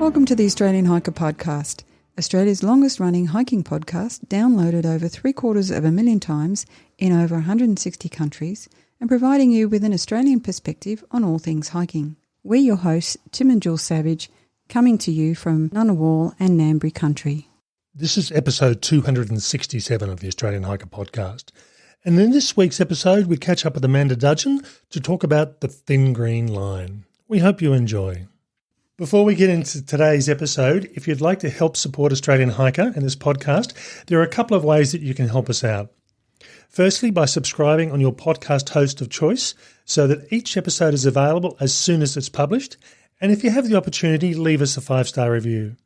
Welcome to the Australian Hiker Podcast, Australia's longest-running hiking podcast, downloaded over 750,000 times in over 160 countries and providing you with an Australian perspective on all things hiking. We're your hosts, Tim and Jules Savage, coming to you from Ngunnawal and Ngambri country. This is episode 267 of the Australian Hiker Podcast. And in this week's episode, we catch up with Amanda Dudgeon to talk about the Thin Green Line. We hope you enjoy. Before we get into today's episode, if you'd like to help support Australian Hiker and this podcast, there are a couple of ways that you can help us out. Firstly, by subscribing on your podcast host of choice so that each episode is available as soon as it's published. And if you have the opportunity, leave us a 5-star review.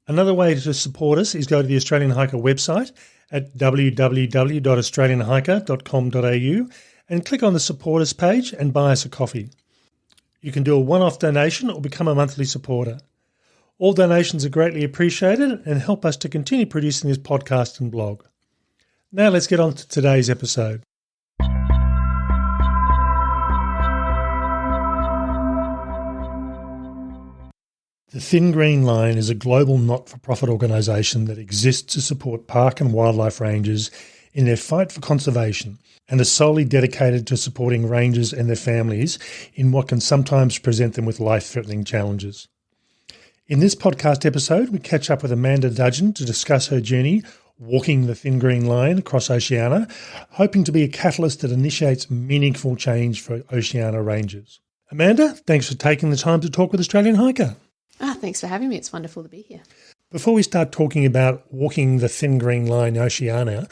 Another way to support us is go to the Australian Hiker website at www.australianhiker.com.au and click on the Support Us page and buy us a coffee. You can do a one-off donation or become a monthly supporter. All donations are greatly appreciated and help us to continue producing this podcast and blog. Now let's get on to today's episode. The Thin Green Line is a global not-for-profit organisation that exists to support park and wildlife rangers in their fight for conservation and is solely dedicated to supporting rangers and their families in what can sometimes present them with life-threatening challenges. In this podcast episode, we catch up with Amanda Dudgeon to discuss her journey walking the Thin Green Line across Oceania, hoping to be a catalyst that initiates meaningful change for Oceania rangers. Amanda, thanks for taking the time to talk with Australian Hiker. Thanks for having me. It's wonderful to be here. Before we start talking about walking the Thin Green Line Oceania,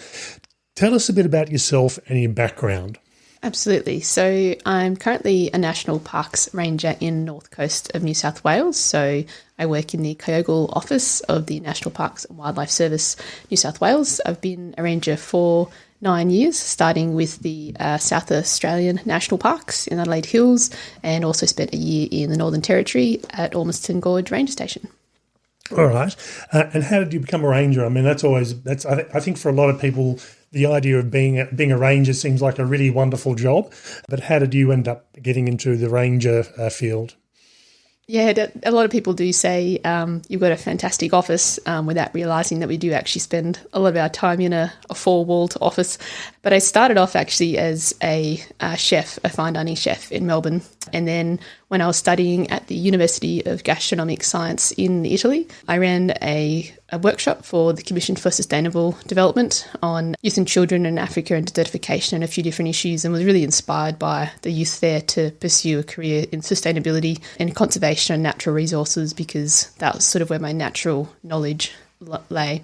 tell us a bit about yourself and your background. Absolutely. So I'm currently a National Parks Ranger in North Coast of New South Wales. So I work in the Kyogle office of the National Parks and Wildlife Service New South Wales. I've been a ranger for 9 years, starting with the South Australian National Parks in Adelaide Hills, and also spent a year in the Northern Territory at Ormiston Gorge Ranger Station. All right. And how did you become a ranger? I mean, I think for a lot of people, the idea of being a ranger seems like a really wonderful job. But how did you end up getting into the ranger field? Yeah, a lot of people do say you've got a fantastic office without realising that we do actually spend a lot of our time in a four-walled office. But I started off actually as a chef, a fine dining chef in Melbourne. And then when I was studying at the University of Gastronomic Science in Italy, I ran a workshop for the Commission for Sustainable Development on youth and children in Africa and desertification and a few different issues, and was really inspired by the youth there to pursue a career in sustainability and conservation and natural resources, because that was sort of where my natural knowledge lay.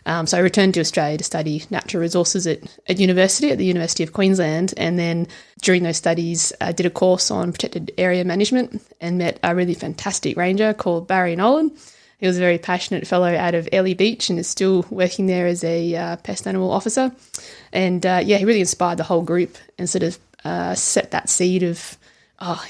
So I returned to Australia to study natural resources at university, at the University of Queensland, and then during those studies I did a course on protected area management and met a really fantastic ranger called Barry Nolan. He was a very passionate fellow out of Airlie Beach and is still working there as a pest animal officer. And he really inspired the whole group and sort of set that seed of,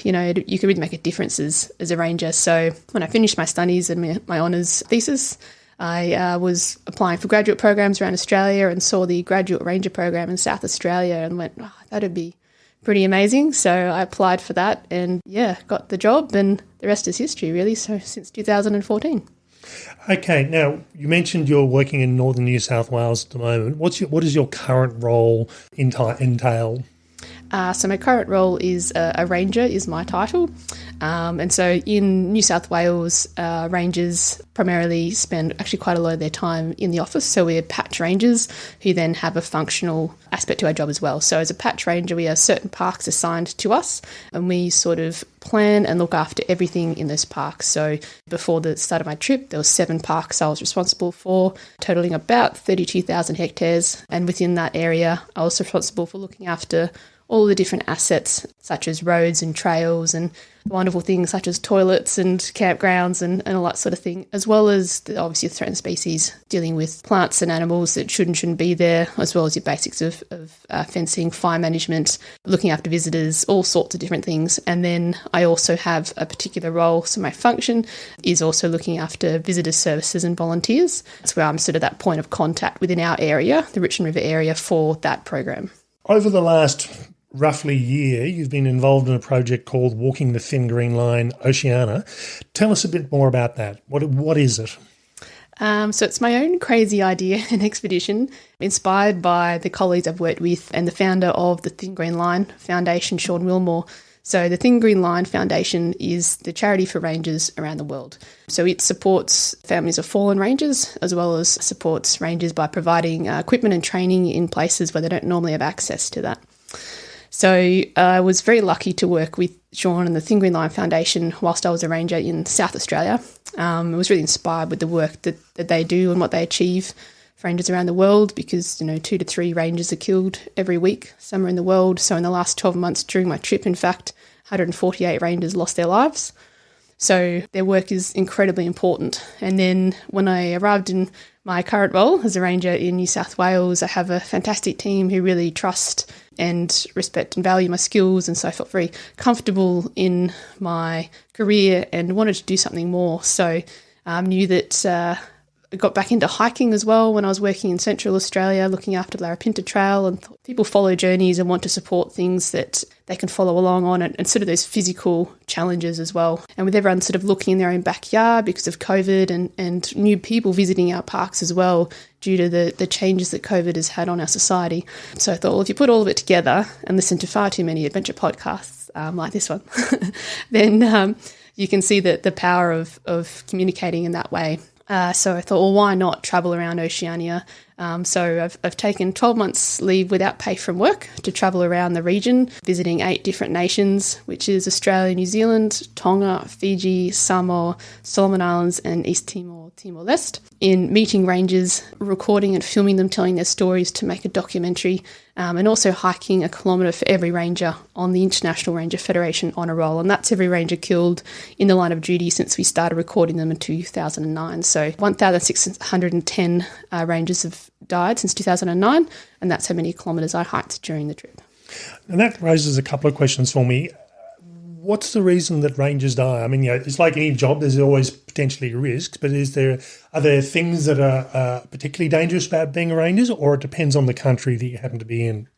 you could really make a difference as a ranger. So when I finished my studies and my honours thesis, I was applying for graduate programs around Australia and saw the graduate ranger program in South Australia and went, that'd be pretty amazing. So I applied for that and got the job, and the rest is history really. So since 2014. Okay, now you mentioned you're working in Northern New South Wales at the moment. What does your current role entail? So my current role is a ranger is my title. And so in New South Wales, rangers primarily spend actually quite a lot of their time in the office. So we're patch rangers who then have a functional aspect to our job as well. So as a patch ranger, we have certain parks assigned to us and we sort of plan and look after everything in those parks. So before the start of my trip, there were 7 parks I was responsible for, totaling about 32,000 hectares. And within that area, I was responsible for looking after all the different assets such as roads and trails and wonderful things such as toilets and campgrounds and all that sort of thing, as well as obviously threatened species, dealing with plants and animals that shouldn't be there, as well as your basics of fencing, fire management, looking after visitors, all sorts of different things. And then I also have a particular role, so my function is also looking after visitor services and volunteers. That's where I'm sort of that point of contact within our area, the Richmond River area, for that program. Over the last roughly year, you've been involved in a project called Walking the Thin Green Line Oceania. Tell us a bit more about that. What is it? So it's my own crazy idea and expedition, inspired by the colleagues I've worked with and the founder of the Thin Green Line Foundation, Sean Wilmore. So the Thin Green Line Foundation is the charity for rangers around the world. So it supports families of fallen rangers as well as supports rangers by providing equipment and training in places where they don't normally have access to that. So I was very lucky to work with Sean and the Thin Green Line Foundation whilst I was a ranger in South Australia. I was really inspired with the work that they do and what they achieve for rangers around the world because, 2 to 3 rangers are killed every week somewhere in the world. So in the last 12 months during my trip, in fact, 148 rangers lost their lives. So their work is incredibly important. And then when I arrived in my current role as a ranger in New South Wales, I have a fantastic team who really trust and respect and value my skills. And so I felt very comfortable in my career and wanted to do something more. So I knew that I got back into hiking as well when I was working in Central Australia, looking after Larapinta Trail, and people follow journeys and want to support things that they can follow along on and sort of those physical challenges as well. And with everyone sort of looking in their own backyard because of COVID and new people visiting our parks as well due to the changes that COVID has had on our society. So I thought, well, if you put all of it together and listen to far too many adventure podcasts like this one, then you can see the power of communicating in that way. So I thought, well, why not travel around Oceania? So I've taken 12 months leave without pay from work to travel around the region, visiting 8 different nations, which is Australia, New Zealand, Tonga, Fiji, Samoa, Solomon Islands and East Timor, Timor-Leste, in meeting rangers, recording and filming them, telling their stories to make a documentary, and also hiking 1 kilometre for every ranger on the International Ranger Federation Honour Roll. And that's every ranger killed in the line of duty since we started recording them in 2009. So 1,610 rangers have died since 2009, and that's how many kilometres I hiked during the trip. And that raises a couple of questions for me. What's the reason that rangers die? I mean, it's like any job, there's always potentially risks, but are there things that are particularly dangerous about being a ranger, or it depends on the country that you happen to be in?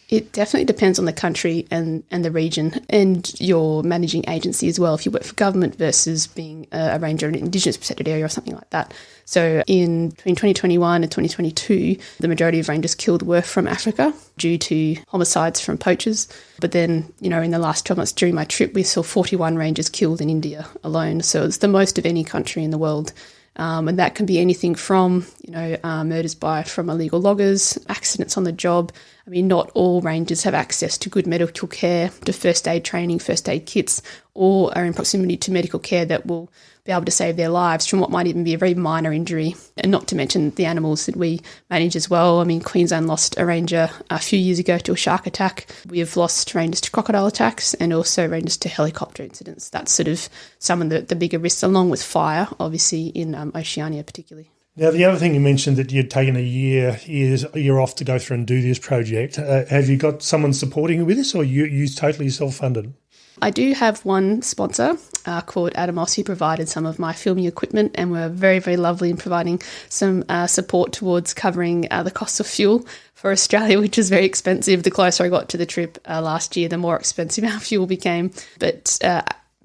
It definitely depends on the country and the region and your managing agency as well, if you work for government versus being a ranger in an Indigenous protected area or something like that. So between 2021 and 2022, the majority of rangers killed were from Africa due to homicides from poachers. But then, in the last 12 months during my trip, we saw 41 rangers killed in India alone. So it's the most of any country in the world. And that can be anything from, murders from illegal loggers, accidents on the job. I mean, not all rangers have access to good medical care, to first aid training, first aid kits, or are in proximity to medical care that will be able to save their lives from what might even be a very minor injury, and not to mention the animals that we manage as well. I mean, Queensland lost a ranger a few years ago to a shark attack. We have lost rangers to crocodile attacks and also rangers to helicopter incidents. That's sort of some of the bigger risks, along with fire, obviously, in Oceania particularly. Now, the other thing you mentioned that you'd taken a year off to go through and do this project. Have you got someone supporting you with this, or you totally self-funded? I do have one sponsor called Atomos who provided some of my filming equipment and were very, very lovely in providing some support towards covering the costs of fuel for Australia, which is very expensive. The closer I got to the trip last year, the more expensive our fuel became. But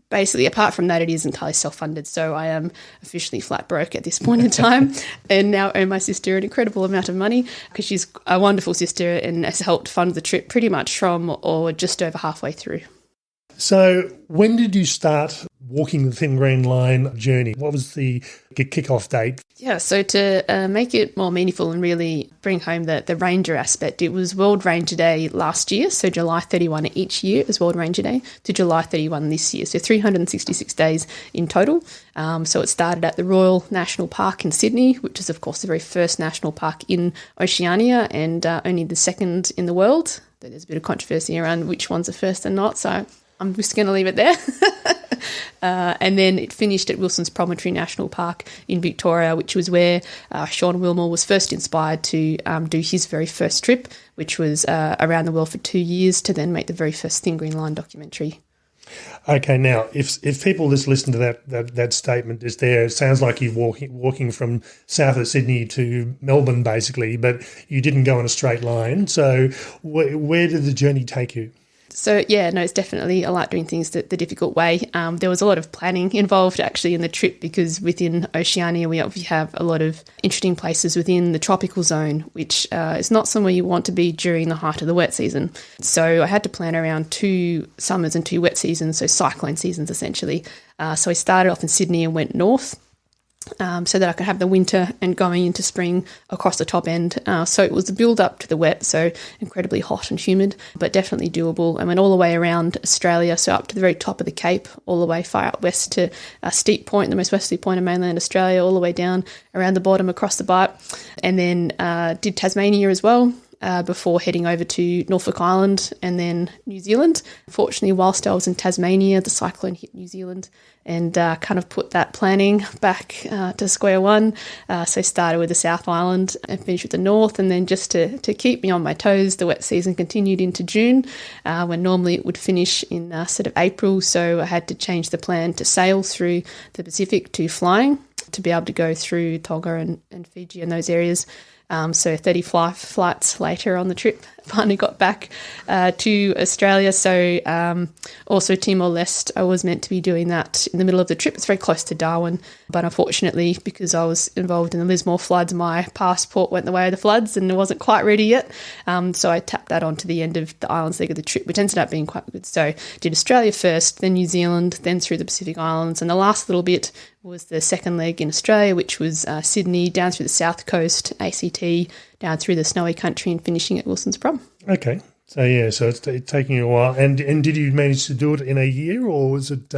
basically, apart from that, it is entirely self-funded. So I am officially flat broke at this point in time and now owe my sister an incredible amount of money because she's a wonderful sister and has helped fund the trip pretty much from or just over halfway through. So when did you start walking the Thin Green Line journey? What was the kick-off date? Yeah, so to make it more meaningful and really bring home the ranger aspect, it was World Ranger Day last year, so July 31 each year is World Ranger Day, to July 31 this year, so 366 days in total. So it started at the Royal National Park in Sydney, which is, of course, the very first national park in Oceania and only the second in the world. There's a bit of controversy around which one's the first and not, so I'm just going to leave it there. And then it finished at Wilson's Promontory National Park in Victoria, which was where Sean Wilmore was first inspired to do his very first trip, which was around the world for 2 years to then make the very first Thin Green Line documentary. Okay, now if people just listen to that statement just there, it sounds like you're walking from south of Sydney to Melbourne basically, but you didn't go in a straight line. So where did the journey take you? So, yeah, no, it's definitely, I like doing things the difficult way. There was a lot of planning involved actually in the trip because within Oceania we obviously have a lot of interesting places within the tropical zone, which is not somewhere you want to be during the height of the wet season. So I had to plan around 2 summers and 2 wet seasons, so cyclone seasons essentially. So I started off in Sydney and went north. So that I could have the winter and going into spring across the top end. So it was a build up to the wet, so incredibly hot and humid, but definitely doable. I went all the way around Australia, so up to the very top of the Cape, all the way far out west to Steep Point, the most westerly point of mainland Australia, all the way down around the bottom across the Bight, and then did Tasmania as well. Before heading over to Norfolk Island and then New Zealand. Fortunately, whilst I was in Tasmania, the cyclone hit New Zealand and kind of put that planning back to square one. So started with the South Island and finished with the North, and then just to keep me on my toes, the wet season continued into June, when normally it would finish in sort of April. So I had to change the plan to sail through the Pacific to flying to be able to go through Tonga and Fiji and those areas. So 35 flights later on the trip, finally got back to Australia. So also Timor-Leste, I was meant to be doing that in the middle of the trip. It's very close to Darwin, but unfortunately, because I was involved in the Lismore floods, my passport went the way of the floods and it wasn't quite ready yet. So I tapped that onto the end of the islands leg of the trip, which ended up being quite good. So did Australia first, then New Zealand, then through the Pacific Islands, and the last little bit was the second leg in Australia, which was Sydney, down through the south coast, ACT, down through the snowy country and finishing at Wilson's Prom. Okay. So, yeah, so it's taking you a while. And did you manage to do it in a year, or was it...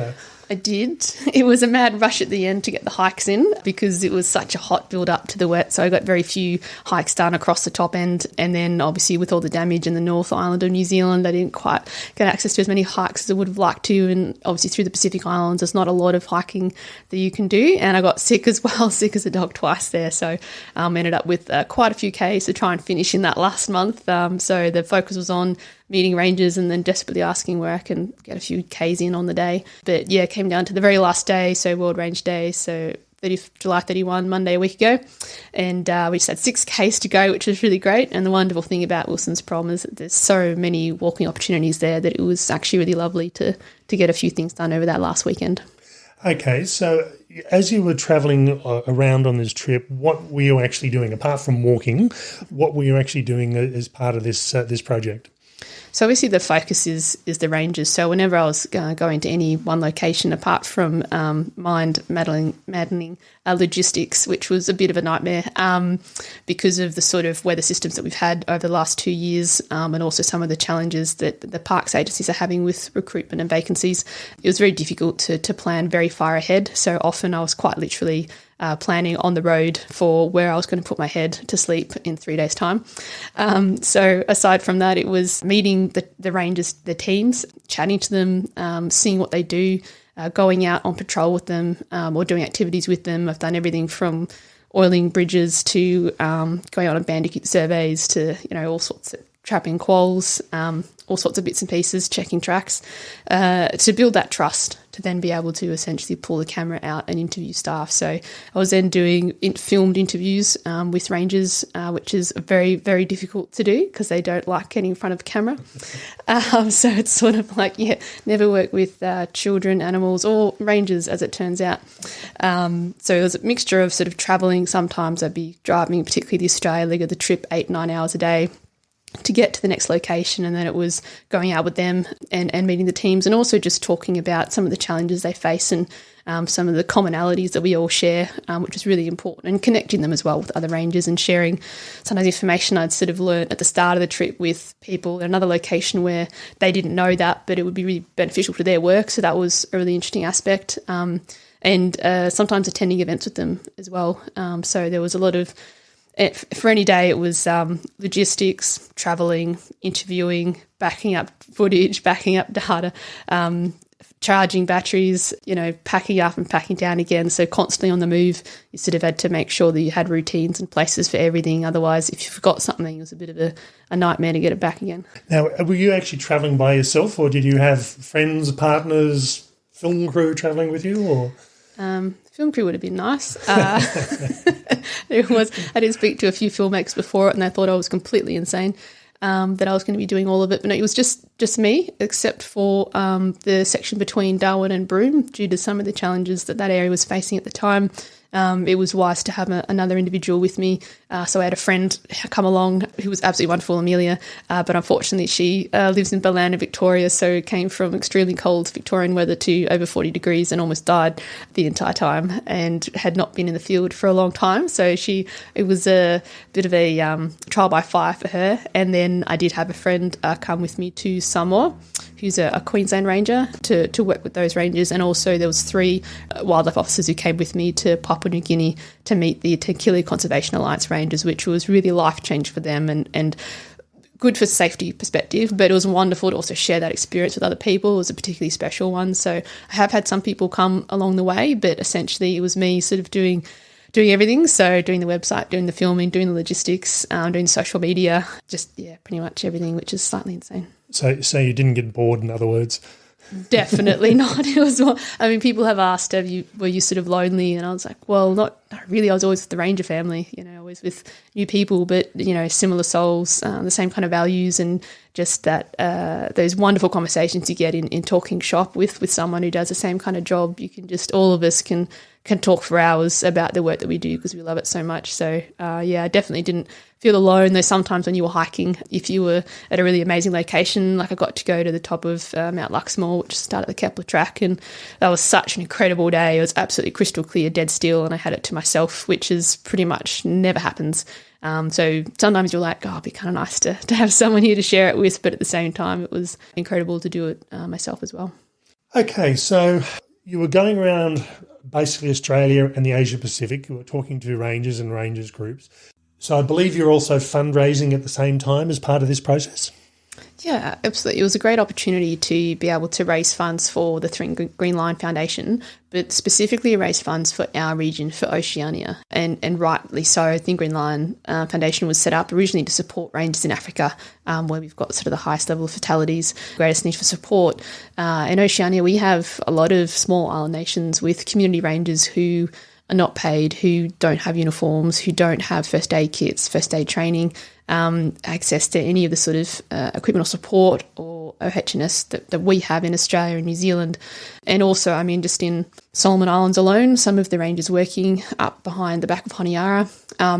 I did. It was a mad rush at the end to get the hikes in because it was such a hot build up to the wet. So I got very few hikes done across the top end. And then obviously with all the damage in the North Island of New Zealand, I didn't quite get access to as many hikes as I would have liked to. And obviously through the Pacific Islands, there's not a lot of hiking that you can do. And I got sick as well, sick as a dog twice there. So ended up with quite a few Ks to try and finish in that last month. So the focus was on meeting rangers and then desperately asking where I can get a few Ks in on the day. But yeah, it came down to the very last day, so World Range Day, so July 31, Monday a week ago. And we just had 6 Ks to go, which was really great. And the wonderful thing about Wilson's Prom is that there's so many walking opportunities there that it was actually really lovely to get a few things done over that last weekend. Okay, so as you were travelling around on this trip, what were you actually doing? Apart from walking, what were you actually doing as part of this project? So obviously the focus is the ranges. So whenever I was going to any one location, apart from maddening logistics, which was a bit of a nightmare because of the sort of weather systems that we've had over the last 2 years, and also some of the challenges that the parks agencies are having with recruitment and vacancies, it was very difficult to plan very far ahead. So often I was quite literally planning on the road for where I was going to put my head to sleep in 3 days' time. So aside from that, it was meeting the rangers, the teams, chatting to them, seeing what they do, going out on patrol with them or doing activities with them. I've done everything from oiling bridges to going on bandicoot surveys to, all sorts of trapping quolls, all sorts of bits and pieces, checking tracks, to build that trust to then be able to essentially pull the camera out and interview staff. So I was then doing filmed interviews with rangers, which is very, very difficult to do because they don't like getting in front of a camera. So it's sort of like, never work with children, animals, or rangers, as it turns out. So it was a mixture of sort of travelling. Sometimes I'd be driving, particularly the Australia leg of the trip, 8-9 hours a day to get to the next location, and then it was going out with them and meeting the teams, and also just talking about some of the challenges they face and some of the commonalities that we all share, which is really important, and connecting them as well with other rangers and sharing some of the information I'd sort of learned at the start of the trip with people at another location where they didn't know that, but it would be really beneficial to their work. So that was a really interesting aspect. And sometimes attending events with them as well. So there was a lot of, for any day, it was logistics, travelling, interviewing, backing up footage, backing up data, charging batteries, packing up and packing down again. So constantly on the move, you sort of had to make sure that you had routines and places for everything. Otherwise, if you forgot something, it was a bit of a nightmare to get it back again. Now, were you actually travelling by yourself, or did you have friends, partners, film crew travelling with you? Or film crew would have been nice. It was. I did speak to a few filmmakers before it, and they thought I was completely insane. That I was going to be doing all of it. But no, it was just me, except for the section between Darwin and Broome, due to some of the challenges that area was facing at the time. It was wise to have another individual with me. So I had a friend come along who was absolutely wonderful, Amelia, but unfortunately she lives in Ballina, Victoria, so came from extremely cold Victorian weather to over 40 degrees and almost died the entire time and had not been in the field for a long time. So it was a bit of a trial by fire for her. And then I did have a friend come with me to Samoa, who's a Queensland ranger, to work with those rangers. And also there was 3 wildlife officers who came with me to Papua New Guinea to meet the Tankili Conservation Alliance rangers, which was really life-changing for them and good for safety perspective, but it was wonderful to also share that experience with other people. It was a particularly special one. So I have had some people come along the way, but essentially it was me sort of doing everything. So doing the website, doing the filming, doing the logistics, doing social media, pretty much everything, which is slightly insane. So you didn't get bored, in other words? Definitely not. It was. People have asked, were you sort of lonely? And I was like, well, not really. I was always with the ranger family, always with new people, but similar souls, the same kind of values, and just that those wonderful conversations you get in talking shop with someone who does the same kind of job. You can all of us can talk for hours about the work that we do because we love it so much. So I definitely didn't feel alone, though sometimes when you were hiking, if you were at a really amazing location, like I got to go to the top of Mount Luxmore, which started the Kepler track, and that was such an incredible day. It was absolutely crystal clear, dead still, and I had it to myself, which is pretty much never happens. So sometimes you're like, it'd be kind of nice to have someone here to share it with, but at the same time, it was incredible to do it myself as well. Okay, so you were going around basically Australia and the Asia Pacific. You were talking to rangers and rangers groups. So I believe you're also fundraising at the same time as part of this process? Yeah, absolutely. It was a great opportunity to be able to raise funds for the Thin Green Line Foundation, but specifically raise funds for our region, for Oceania. And rightly so, Thin Green Line Foundation was set up originally to support rangers in Africa, where we've got sort of the highest level of fatalities, greatest need for support. In Oceania, we have a lot of small island nations with community rangers who are not paid, who don't have uniforms, who don't have first aid kits, first aid training, access to any of the sort of equipment or support or OHS that we have in Australia and New Zealand. And also, just in Solomon Islands alone, some of the rangers working up behind the back of Honiara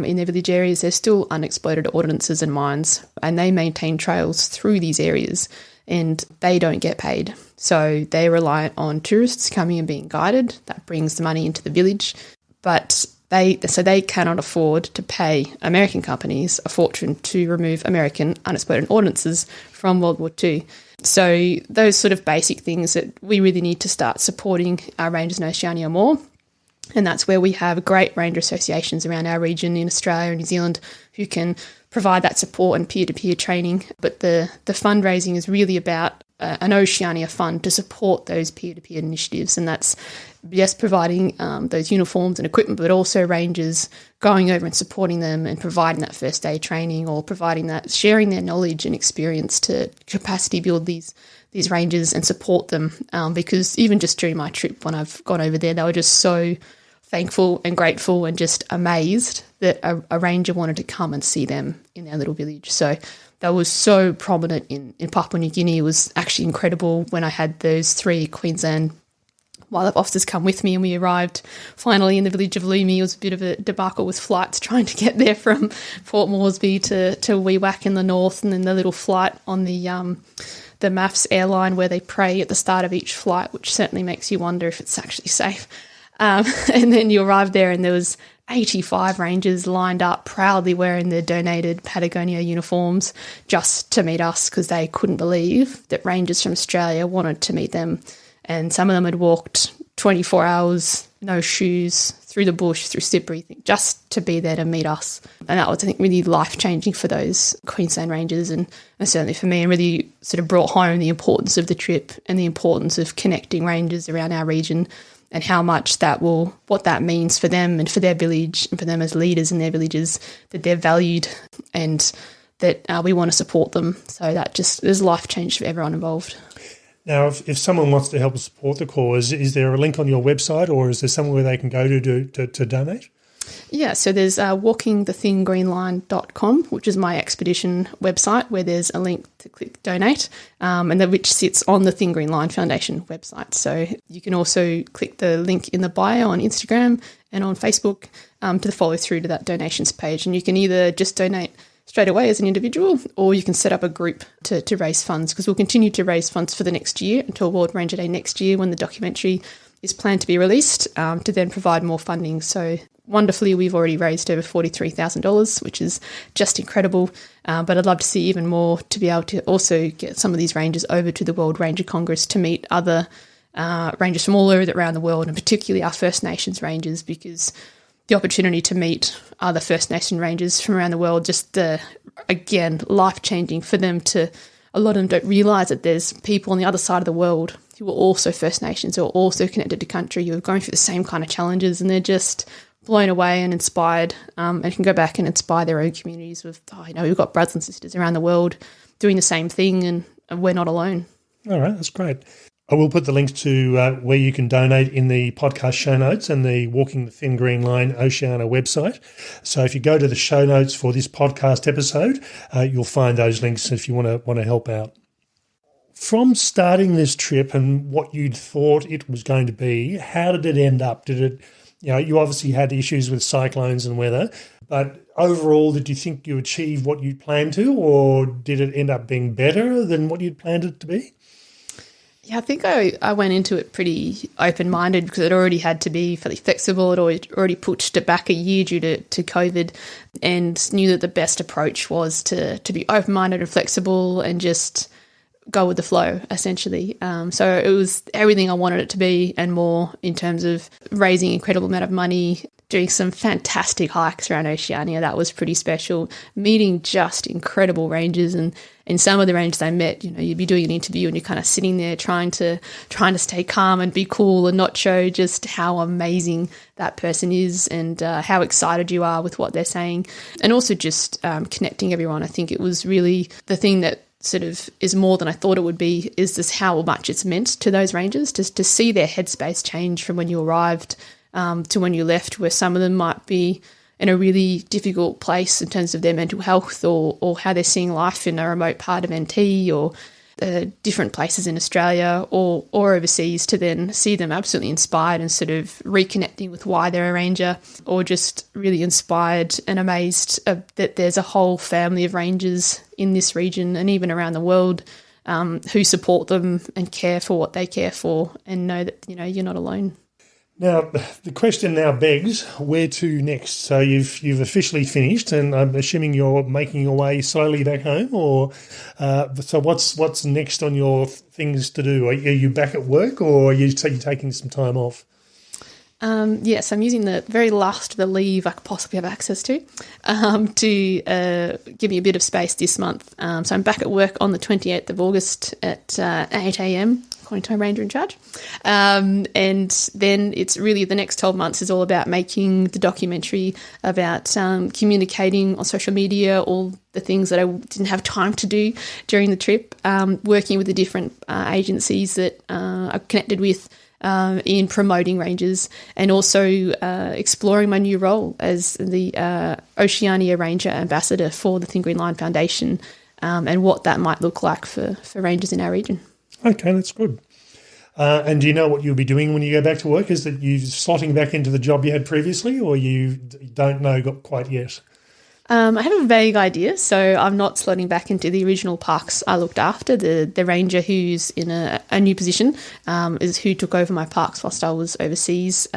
in their village areas, there's still unexploded ordnances and mines, and they maintain trails through these areas and they don't get paid. So they're reliant on tourists coming and being guided. That brings the money into the village. But they cannot afford to pay American companies a fortune to remove American unexploded ordnances from World War II. So those sort of basic things that we really need to start supporting our rangers in Oceania more. And that's where we have great ranger associations around our region in Australia and New Zealand who can provide that support and peer-to-peer training. But the fundraising is really about an Oceania fund to support those peer-to-peer initiatives, and that's just providing those uniforms and equipment, but also rangers going over and supporting them and providing that first aid training or providing that, sharing their knowledge and experience to capacity build these rangers and support them. Because even just during my trip when I've gone over there, they were just so thankful and grateful and just amazed that a ranger wanted to come and see them in their little village. So that was so prominent in Papua New Guinea. It was actually incredible when I had those 3 Queensland wildlife officers come with me and we arrived finally in the village of Lumi. It was a bit of a debacle with flights trying to get there from Port Moresby to Wewak in the north, and then the little flight on the MAFS airline where they pray at the start of each flight, which certainly makes you wonder if it's actually safe. And then you arrive there and there was 85 rangers lined up proudly wearing their donated Patagonia uniforms just to meet us because they couldn't believe that rangers from Australia wanted to meet them. And some of them had walked 24 hours, no shoes, through the bush, through slippery, just to be there to meet us. And that was, I think, really life-changing for those Queensland Rangers and certainly for me, and really sort of brought home the importance of the trip and the importance of connecting Rangers around our region and how much what that means for them and for their village and for them as leaders in their villages, that they're valued and that we want to support them. So that just is life change for everyone involved. Now, if someone wants to help support the cause, is there a link on your website or is there somewhere they can go to donate? Yeah, so there's walkingthethingreenline.com, which is my expedition website, where there's a link to click donate, which sits on the Thin Green Line Foundation website. So you can also click the link in the bio on Instagram and on Facebook to follow through to that donations page. And you can either just donate straight away as an individual, or you can set up a group to raise funds, because we'll continue to raise funds for the next year until World Ranger Day next year, when the documentary is planned to be released, to then provide more funding. So wonderfully, we've already raised over $43,000, which is just incredible. But I'd love to see even more, to be able to also get some of these rangers over to the World Ranger Congress to meet other rangers from all over around the world, and particularly our First Nations rangers, because the opportunity to meet other First Nation rangers from around the world, just again, life-changing for them to, a lot of them don't realise that there's people on the other side of the world who are also First Nations, who are also connected to country, who are going through the same kind of challenges, and they're just blown away and inspired, and can go back and inspire their own communities with, we've got brothers and sisters around the world doing the same thing, and we're not alone. All right, that's great. I will put the links to where you can donate in the podcast show notes and the Walking the Thin Green Line Oceania website. So if you go to the show notes for this podcast episode, you'll find those links if you want to help out. From starting this trip and what you'd thought it was going to be, how did it end up? Did it, you obviously had issues with cyclones and weather, but overall, did you think you achieved what you'd planned to, or did it end up being better than what you'd planned it to be? Yeah, I think I went into it pretty open-minded, because it already had to be fairly flexible. It already pushed it back a year due to COVID, and knew that the best approach was to be open-minded and flexible and just go with the flow, essentially. So it was everything I wanted it to be and more, in terms of raising an incredible amount of money, doing some fantastic hikes around Oceania. That was pretty special. Meeting just incredible rangers, and some of the rangers I met, you'd be doing an interview and you're kind of sitting there trying to stay calm and be cool and not show just how amazing that person is, and how excited you are with what they're saying. And also just connecting everyone. I think it was really the thing that sort of is more than I thought it would be, is just how much it's meant to those rangers, just to see their headspace change from when you arrived to when you left, where some of them might be in a really difficult place in terms of their mental health, or how they're seeing life in a remote part of NT, or different places in Australia or overseas, to then see them absolutely inspired and sort of reconnecting with why they're a ranger, or just really inspired and amazed that there's a whole family of rangers in this region and even around the world who support them and care for what they care for, and know that you're not alone. Now, the question now begs, where to next? So you've officially finished, and I'm assuming you're making your way slowly back home, or so what's next on your things to do? Are you back at work, or are you taking some time off? Yes, I'm using the very last of the leave I could possibly have access to give me a bit of space this month. So I'm back at work on the 28th of August at 8 a.m, according to my ranger in charge. And then it's really the next 12 months is all about making the documentary, about communicating on social media, all the things that I didn't have time to do during the trip, working with the different agencies that I'm connected with, in promoting rangers, and also exploring my new role as the Oceania Ranger Ambassador for the Thin Green Line Foundation, and what that might look like for rangers in our region. Okay, that's good. And do you know what you'll be doing when you go back to work? Is that you slotting back into the job you had previously, or you don't know quite yet? I have a vague idea, so I'm not slotting back into the original parks I looked after. The ranger who's in a new position is who took over my parks whilst I was overseas,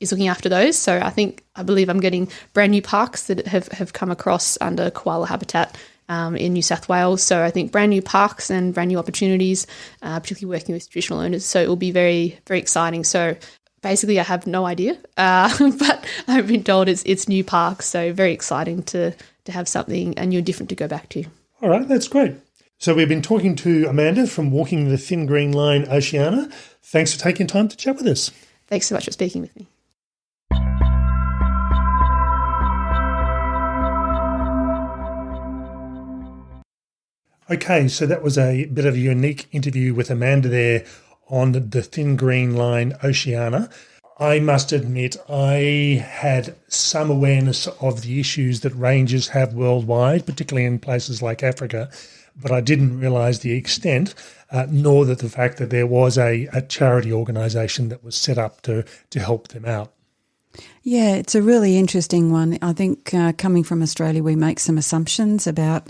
is looking after those. So I believe I'm getting brand new parks that have come across under koala habitat in New South Wales. So I think brand new parks and brand new opportunities, particularly working with traditional owners. So it will be very, very exciting. So Basically, I have no idea, but I've been told it's new park, so very exciting to have something new and different to go back to. All right, that's great. So we've been talking to Amanda from Walking the Thin Green Line Oceania. Thanks for taking time to chat with us. Thanks so much for speaking with me. Okay, so that was a bit of a unique interview with Amanda there on the Thin Green Line Oceania. I must admit I had some awareness of the issues that rangers have worldwide, particularly in places like Africa, but I didn't realise the extent, nor that the fact that there was a charity organisation that was set up to help them out. Yeah, it's a really interesting one. I think coming from Australia, we make some assumptions about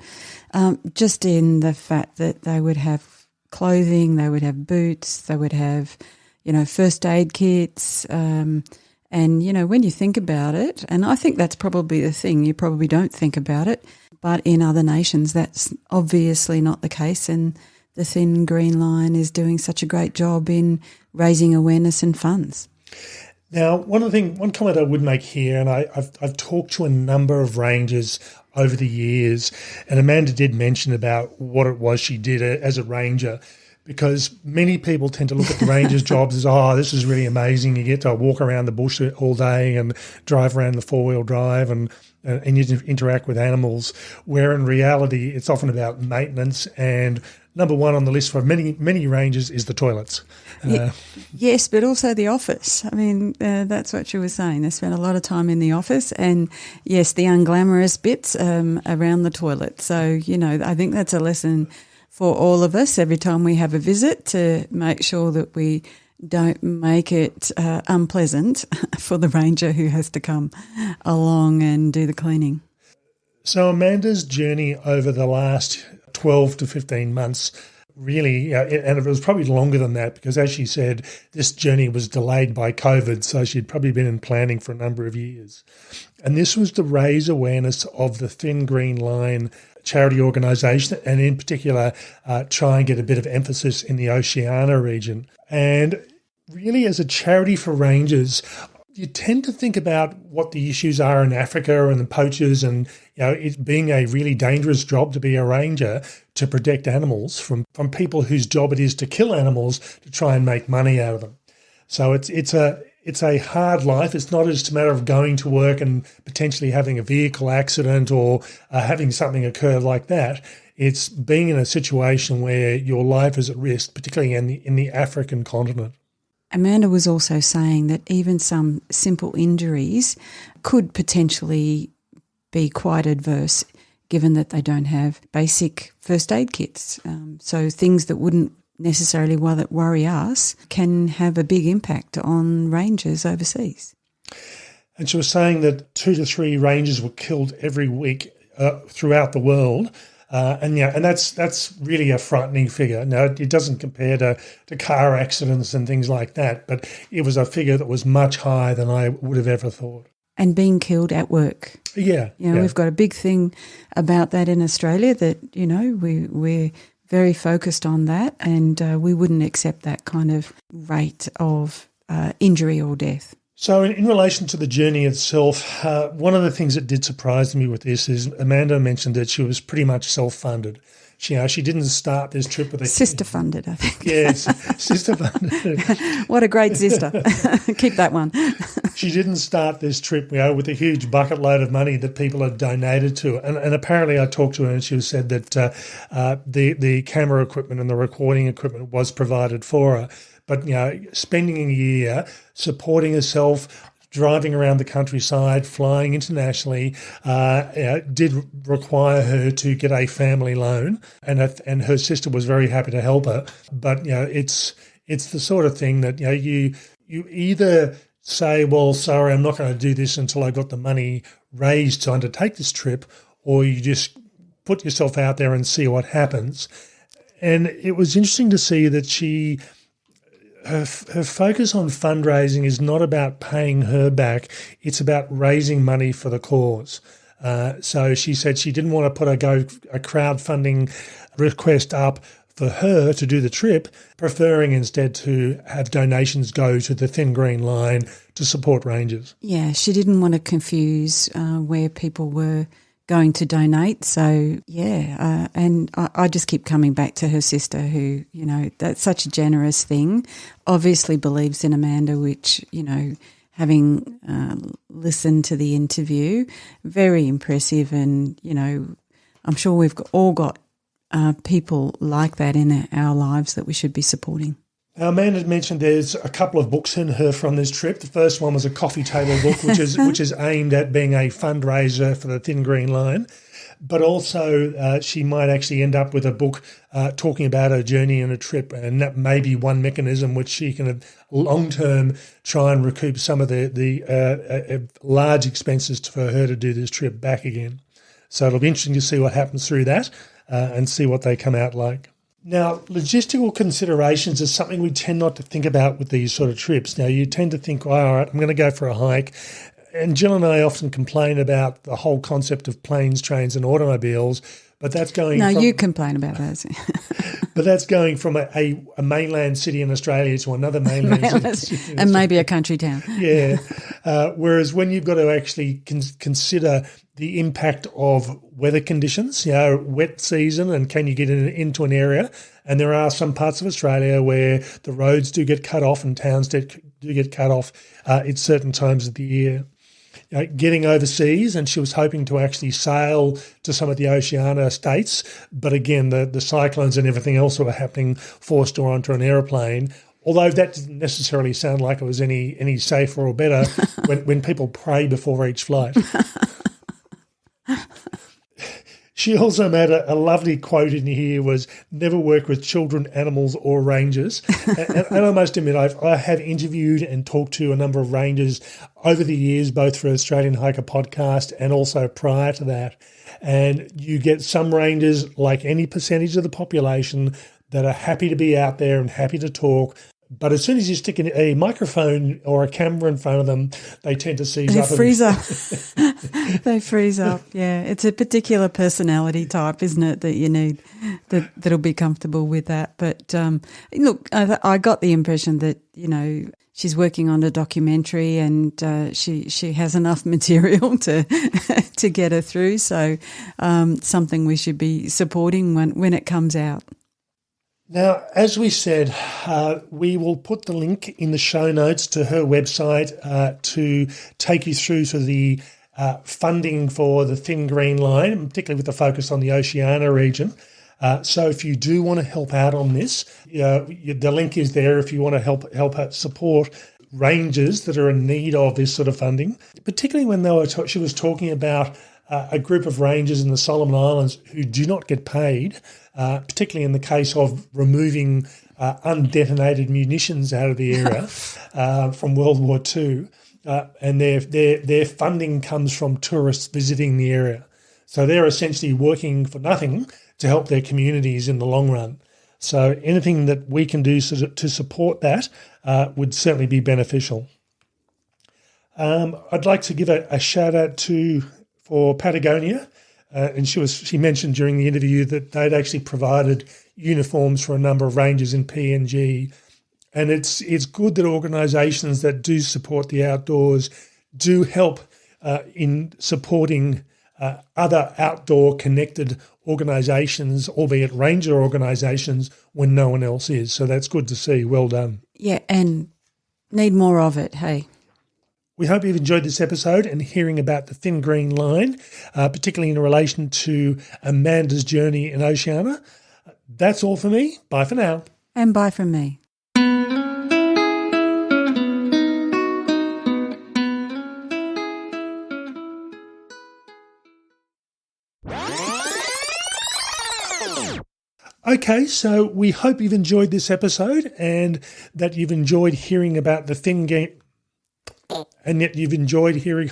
just in the fact that they would have clothing, they would have boots, they would have, first aid kits. And, when you think about it, and I think that's probably the thing, you probably don't think about it, but in other nations, that's obviously not the case. And the Thin Green Line is doing such a great job in raising awareness and funds. Now, one comment I would make here, and I've talked to a number of rangers over the years, and Amanda did mention about what it was she did as a ranger, because many people tend to look at the ranger's jobs as, this is really amazing. You get to walk around the bush all day and drive around the four-wheel drive and you interact with animals, where in reality it's often about maintenance, and number one on the list for many rangers is the toilets. Yes, but also the office. I mean, that's what she was saying. They spend a lot of time in the office, and yes, the unglamorous bits around the toilet. So, I think that's a lesson for all of us every time we have a visit, to make sure that we don't make it unpleasant for the ranger who has to come along and do the cleaning. So Amanda's journey over the last 12 to 15 months, really, and it was probably longer than that, because as she said, this journey was delayed by COVID, so she'd probably been in planning for a number of years. And this was to raise awareness of the Thin Green Line charity organisation, and in particular try and get a bit of emphasis in the Oceania region. And really, as a charity for rangers, you tend to think about what the issues are in Africa and the poachers, and it being a really dangerous job to be a ranger, to protect animals from people whose job it is to kill animals to try and make money out of them. So it's a hard life. It's not just a matter of going to work and potentially having a vehicle accident or having something occur like that. It's being in a situation where your life is at risk, particularly in the African continent. Amanda was also saying that even some simple injuries could potentially be quite adverse, given that they don't have basic first aid kits. So things that wouldn't necessarily worry us can have a big impact on rangers overseas. And she was saying that 2 to 3 rangers were killed every week throughout the world. And that's really a frightening figure. Now, it doesn't compare to car accidents and things like that, but it was a figure that was much higher than I would have ever thought. And being killed at work. Yeah. We've got a big thing about that in Australia, that, we're very focused on that, and we wouldn't accept that kind of rate of injury or death. So in relation to the journey itself, one of the things that did surprise me with this is Amanda mentioned that she was pretty much self-funded. She didn't start this trip with a... Sister-funded, I think. Yes, sister-funded. What a great sister. Keep that one. She didn't start this trip, with a huge bucket load of money that people had donated to her. And apparently I talked to her and she said that the camera equipment and the recording equipment was provided for her. But, spending a year supporting herself, driving around the countryside, flying internationally, did require her to get a family loan, and her sister was very happy to help her. But it's the sort of thing that you either say, well, sorry, I'm not going to do this until I got the money raised to undertake this trip, or you just put yourself out there and see what happens. And it was interesting to see that her focus on fundraising is not about paying her back, it's about raising money for the cause. So she said she didn't want to put a crowdfunding request up for her to do the trip, preferring instead to have donations go to the Thin Green Line to support rangers. Yeah, she didn't want to confuse where people were going to donate. So, yeah, and I just keep coming back to her sister who, that's such a generous thing, obviously believes in Amanda, which, having listened to the interview, very impressive. And, I'm sure we've all got people like that in our lives that we should be supporting. Now, Amanda had mentioned there's a couple of books in her from this trip. The first one was a coffee table book, which is aimed at being a fundraiser for the Thin Green Line. But also she might actually end up with a book talking about her journey and a trip, and that may be one mechanism which she can long-term try and recoup some of the large expenses for her to do this trip back again. So it'll be interesting to see what happens through that and see what they come out like. Now, logistical considerations is something we tend not to think about with these sort of trips. Now, you tend to think, all right, I'm going to go for a hike. And Jill and I often complain about the whole concept of planes, trains and automobiles, but that's going you complain about those. But that's going from a mainland city in Australia to another mainland city. And maybe a country town. Yeah. Whereas when you've got to actually consider the impact of weather conditions, wet season, and can you get into an area? And there are some parts of Australia where the roads do get cut off and towns do get cut off at certain times of the year. Getting overseas, and she was hoping to actually sail to some of the Oceania states, but again, the cyclones and everything else that were happening forced her onto an aeroplane. Although that didn't necessarily sound like it was any safer or better when people pray before each flight. She also made a lovely quote in here was, never work with children, animals or rangers. and I must admit, I have interviewed and talked to a number of rangers over the years, both for Australian Hiker Podcast and also prior to that. And you get some rangers, like any percentage of the population, that are happy to be out there and happy to talk. But as soon as you stick a microphone or a camera in front of them, they tend to seize up. They freeze up. They freeze up, yeah. It's a particular personality type, isn't it, that you need that'll be comfortable with that. But look, I got the impression that, she's working on a documentary and she has enough material to get her through. So something we should be supporting when it comes out. Now, as we said, we will put the link in the show notes to her website to take you through to the funding for the Thin Green Line, particularly with the focus on the Oceania region. So if you do want to help out on this, the link is there if you want to help out support rangers that are in need of this sort of funding, particularly when she was talking about a group of rangers in the Solomon Islands who do not get paid, particularly in the case of removing undetonated munitions out of the area from World War II. And their funding comes from tourists visiting the area. So they're essentially working for nothing to help their communities in the long run. So anything that we can do to support that would certainly be beneficial. I'd like to give a shout out for Patagonia, and she mentioned during the interview that they'd actually provided uniforms for a number of rangers in PNG, and it's good that organisations that do support the outdoors do help in supporting other outdoor connected organisations, albeit ranger organisations, when no one else is. So that's good to see. Well done. Yeah, and need more of it, hey. We hope you've enjoyed this episode and hearing about the Thin Green Line, particularly in relation to Amanda's journey in Oceania. That's all for me. Bye for now. And bye from me. Okay, so we hope you've enjoyed this episode and that you've enjoyed hearing about the Thin Green... And yet you've enjoyed hearing...